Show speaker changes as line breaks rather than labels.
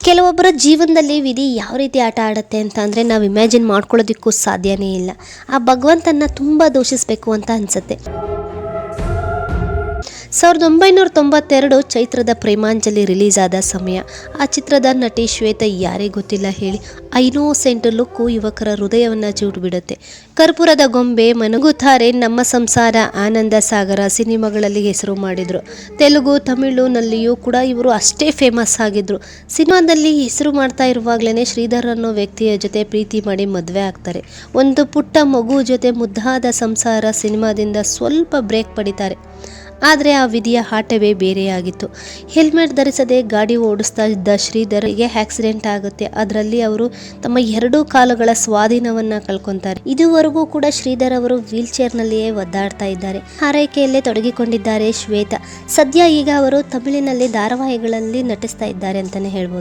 ಕೆಲವೊಬ್ಬರ ಜೀವನದಲ್ಲಿ ವಿಧಿ ಯಾವ ರೀತಿ ಆಟ ಆಡುತ್ತೆ ಅಂತ ಅಂದರೆ ನಾವು ಇಮ್ಯಾಜಿನ್ ಮಾಡ್ಕೊಳ್ಳೋದಕ್ಕೂ ಸಾಧ್ಯನೇ ಇಲ್ಲ. ಆ ಭಗವಂತನ ತುಂಬ ದೂಷಿಸಬೇಕು ಅಂತ ಅನಿಸುತ್ತೆ. 1992 ಚೈತ್ರದ ಪ್ರೇಮಾಂಜಲಿ ರಿಲೀಸ್ ಆದ ಸಮಯ. ಆ ಚಿತ್ರದ ನಟಿ ಶ್ವೇತಾ ಯಾರಿಗೆ ಗೊತ್ತಿಲ್ಲ ಹೇಳಿ. ಐನೋಸೆಂಟ್ ಲುಕ್ಕು ಯುವಕರ ಹೃದಯವನ್ನು ಜೂಡ್ಬಿಡುತ್ತೆ. ಕರ್ಪೂರದ ಗೊಂಬೆ, ಮನಗುತ್ತಾರೆ, ನಮ್ಮ ಸಂಸಾರ, ಆನಂದ ಸಾಗರ ಸಿನಿಮಾಗಳಲ್ಲಿ ಹೆಸರು ಮಾಡಿದರು. ತೆಲುಗು, ತಮಿಳುನಲ್ಲಿಯೂ ಕೂಡ ಇವರು ಅಷ್ಟೇ ಫೇಮಸ್ ಆಗಿದ್ರು. ಸಿನಿಮಾದಲ್ಲಿ ಹೆಸರು ಮಾಡ್ತಾ ಇರುವಾಗಲೇ ಶ್ರೀಧರ್ ಅನ್ನೋ ವ್ಯಕ್ತಿಯ ಜೊತೆ ಪ್ರೀತಿ ಮಾಡಿ ಮದುವೆ ಆಗ್ತಾರೆ. ಒಂದು ಪುಟ್ಟ ಮಗು ಜೊತೆ ಮುದ್ದಾದ ಸಂಸಾರ ಸಿನಿಮಾದಿಂದ ಸ್ವಲ್ಪ ಬ್ರೇಕ್ ಪಡಿತಾರೆ. ಆದರೆ ಆ ವಿಧಿಯ ಆಟವೇ ಬೇರೆಯಾಗಿತ್ತು. ಹೆಲ್ಮೆಟ್ ಧರಿಸದೆ ಗಾಡಿ ಓಡಿಸ್ತಾ ಇದ್ದ ಶ್ರೀಧರ್ಗೆ ಆಕ್ಸಿಡೆಂಟ್ ಆಗುತ್ತೆ. ಅದರಲ್ಲಿ ಅವರು ತಮ್ಮ 2 ಕಾಲುಗಳ ಸ್ವಾಧೀನವನ್ನು ಕಳ್ಕೊತಾರೆ. ಇದುವರೆಗೂ ಕೂಡ ಶ್ರೀಧರ್ ಅವರು ವೀಲ್ ಚೇರ್ನಲ್ಲಿಯೇ ಒದ್ದಾಡ್ತಾ ಇದ್ದಾರೆ. ಆರೈಕೆಯಲ್ಲೇ ತೊಡಗಿಕೊಂಡಿದ್ದಾರೆ ಶ್ವೇತಾ. ಸದ್ಯ ಈಗ ಅವರು ತಮಿಳಿನಲ್ಲಿ ಧಾರಾವಾಹಿಗಳಲ್ಲಿ ನಟಿಸ್ತಾ ಇದ್ದಾರೆ ಅಂತಲೇ ಹೇಳ್ಬೋದು.